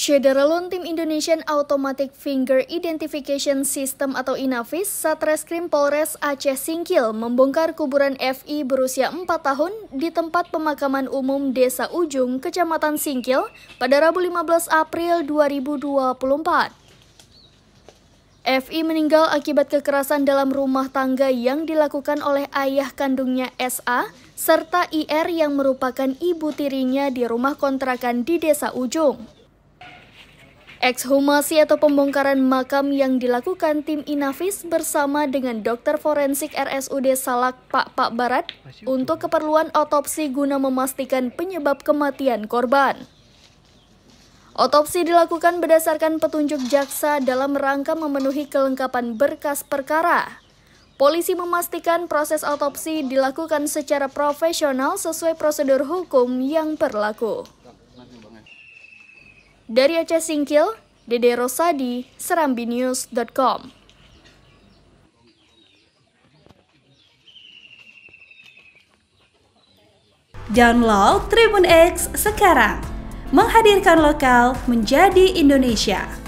Syederalun Tim Indonesian Automatic Finger Identification System atau INAFIS, Satreskrim Polres Aceh Singkil membongkar kuburan FI berusia 4 tahun di tempat pemakaman umum Desa Ujung, Kecamatan Singkil pada Rabu 15 April 2024. FI meninggal akibat kekerasan dalam rumah tangga yang dilakukan oleh ayah kandungnya SA serta IR yang merupakan ibu tirinya di rumah kontrakan di Desa Ujung. Ekshumasi atau pembongkaran makam yang dilakukan tim INAFIS bersama dengan dokter forensik RSUD Salak Pak Barat untuk keperluan otopsi guna memastikan penyebab kematian korban. Otopsi dilakukan berdasarkan petunjuk jaksa dalam rangka memenuhi kelengkapan berkas perkara. Polisi memastikan proses otopsi dilakukan secara profesional sesuai prosedur hukum yang berlaku. Dari Aceh Singkil, Dede Rosadi, serambinews.com. Download Tribun X sekarang, menghadirkan lokal menjadi Indonesia.